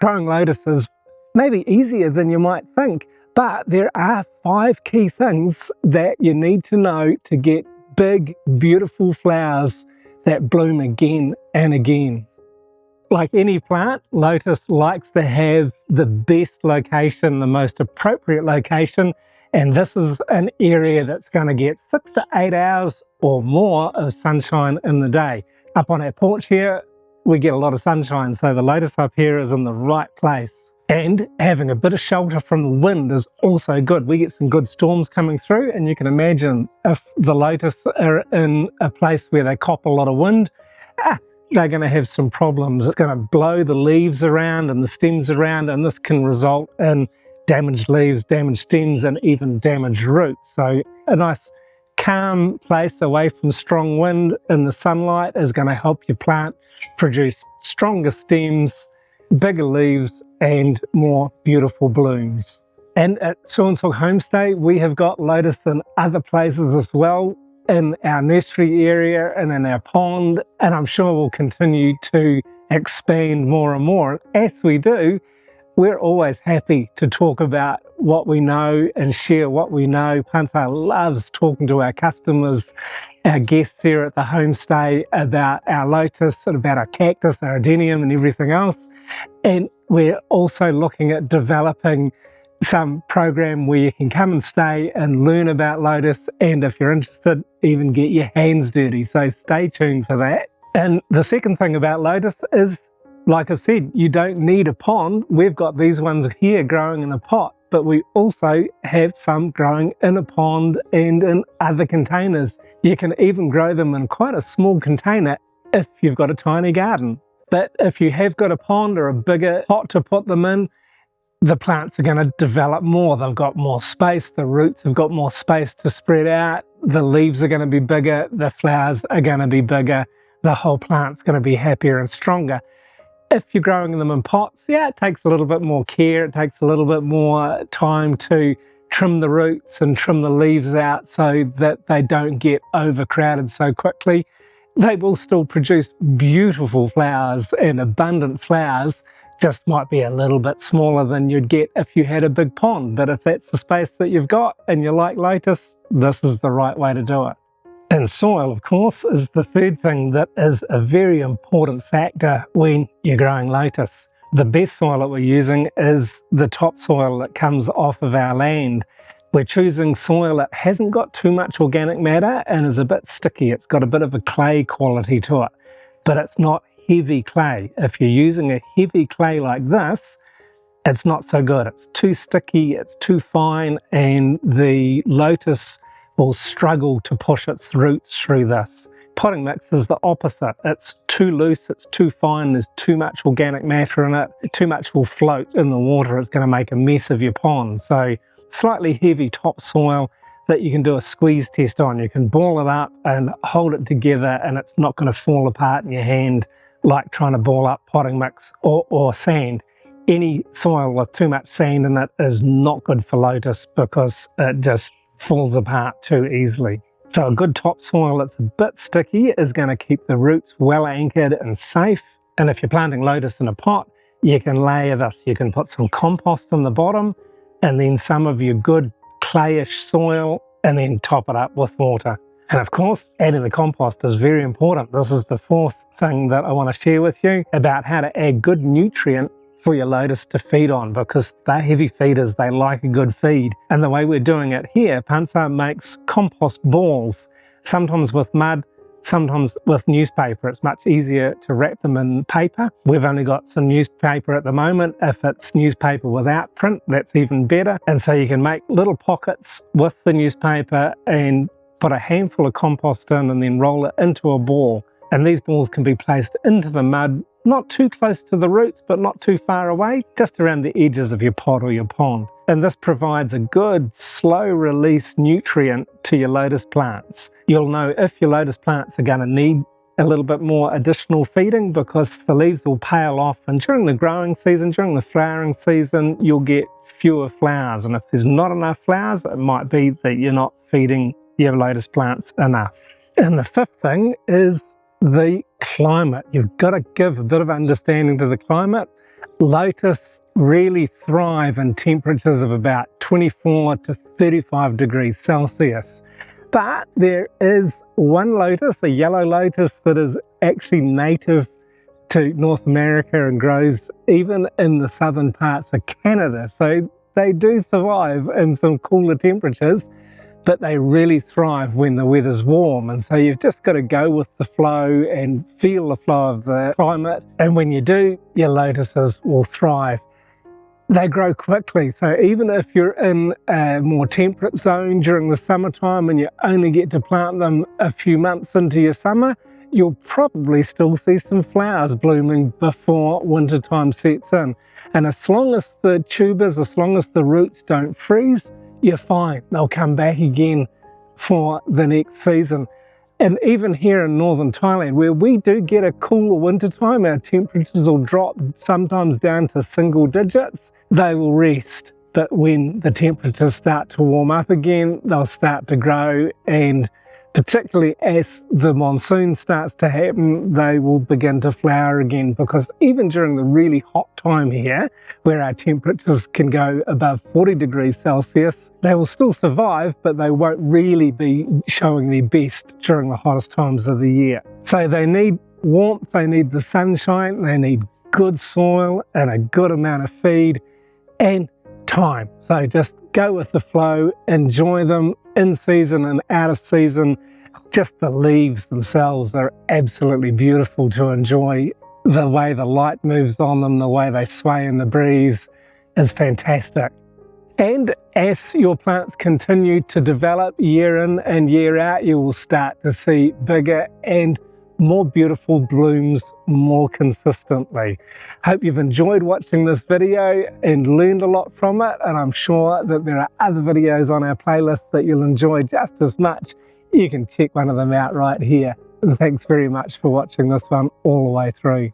growing lotus is maybe easier than you might think, but there are 5 key things that you need to know to get big, beautiful flowers that bloom again and again. Like any plant, lotus likes to have the best location, the most appropriate location, and this is an area that's going to get 6 to 8 hours or more of sunshine in the day. Up on our porch here, we get a lot of sunshine, so the lotus up here is in the right place. And having a bit of shelter from the wind is also good. We get some good storms coming through, and you can imagine if the lotus are in a place where they cop a lot of wind, they're going to have some problems. It's going to blow the leaves around and the stems around, and this can result in damaged leaves, damaged stems, and even damaged roots. So a nice calm place away from strong wind in the sunlight is going to help your plant produce stronger stems, bigger leaves, and more beautiful blooms. And at Searing Homestay, we have got lotus in other places as well, in our nursery area and in our pond, and I'm sure we'll continue to expand more and more. As we do, we're always happy to talk about what we know and share what we know. Pansar loves talking to our customers, our guests here at the homestay, about our lotus and about our cactus, our adenium and everything else. And we're also looking at developing some program where you can come and stay and learn about lotus, and if you're interested, even get your hands dirty. So stay tuned for that. And the second thing about lotus is, like I've said, you don't need a pond. We've got these ones here growing in a pot, but we also have some growing in a pond and in other containers. You can even grow them in quite a small container if you've got a tiny garden. But if you have got a pond or a bigger pot to put them in, the plants are going to develop more. They've got more space, the roots have got more space to spread out, the leaves are going to be bigger, the flowers are going to be bigger, the whole plant's going to be happier and stronger. If you're growing them in pots, yeah, it takes a little bit more care, it takes a little bit more time to trim the roots and trim the leaves out so that they don't get overcrowded so quickly. They will still produce beautiful flowers and abundant flowers, just might be a little bit smaller than you'd get if you had a big pond. But if that's the space that you've got and you like lotus, this is the right way to do it. And soil, of course, is the third thing that is a very important factor when you're growing lotus. The best soil that we're using is the topsoil that comes off of our land. We're choosing soil that hasn't got too much organic matter and is a bit sticky. It's got a bit of a clay quality to it, but it's not heavy clay. If you're using a heavy clay like this, it's not so good. It's too sticky, it's too fine, and the lotus will struggle to push its roots through this. Potting mix is the opposite. It's too loose, it's too fine, there's too much organic matter in it, too much will float in the water, it's going to make a mess of your pond. So slightly heavy topsoil that you can do a squeeze test on. You can ball it up and hold it together, and it's not going to fall apart in your hand like trying to ball up potting mix or sand. Any soil with too much sand in it is not good for lotus because it just falls apart too easily. So a good topsoil that's a bit sticky is going to keep the roots well anchored and safe. And if you're planting lotus in a pot, you can layer this. You can put some compost in the bottom and then some of your good clayish soil, and then top it up with water. And of course, adding the compost is very important. This is the fourth thing that I want to share with you about how to add good nutrient for your lotus to feed on, because they're heavy feeders, they like a good feed. And the way we're doing it here, Pansar makes compost balls, sometimes with mud, sometimes with newspaper. It's much easier to wrap them in paper. We've only got some newspaper at the moment. If it's newspaper without print, that's even better. And so you can make little pockets with the newspaper and put a handful of compost in and then roll it into a ball. And these balls can be placed into the mud, not too close to the roots, but not too far away, just around the edges of your pot or your pond. And this provides a good, slow release nutrient to your lotus plants. You'll know if your lotus plants are going to need a little bit more additional feeding because the leaves will pale off, and during the growing season, during the flowering season, you'll get fewer flowers. And if there's not enough flowers, it might be that you're not feeding your lotus plants enough. And the fifth thing is the climate. You've got to give a bit of understanding to the climate. Lotus really thrive in temperatures of about 24 to 35 degrees Celsius. But there is one lotus, a yellow lotus, that is actually native to North America and grows even in the southern parts of Canada. So they do survive in some cooler temperatures, but they really thrive when the weather's warm. And so you've just got to go with the flow and feel the flow of the climate. And when you do, your lotuses will thrive. They grow quickly, so even if you're in a more temperate zone during the summertime and you only get to plant them a few months into your summer, you'll probably still see some flowers blooming before wintertime sets in. And as long as the tubers, as long as the roots don't freeze, you're fine. They'll come back again for the next season. And even here in Northern Thailand, where we do get a cooler wintertime, our temperatures will drop sometimes down to single digits. They will rest, but when the temperatures start to warm up again, they'll start to grow, and particularly as the monsoon starts to happen, they will begin to flower again, because even during the really hot time here, where our temperatures can go above 40 degrees Celsius, they will still survive, but they won't really be showing their best during the hottest times of the year. So they need warmth, they need the sunshine, they need good soil and a good amount of feed and time. So just go with the flow, enjoy them in season and out of season. Just the leaves themselves are absolutely beautiful to enjoy. The way the light moves on them, the way they sway in the breeze is fantastic. And as your plants continue to develop year in and year out, you will start to see bigger and more beautiful blooms more consistently. Hope you've enjoyed watching this video and learned a lot from it, and I'm sure that there are other videos on our playlist that you'll enjoy just as much. You can check one of them out right here. And thanks very much for watching this one all the way through.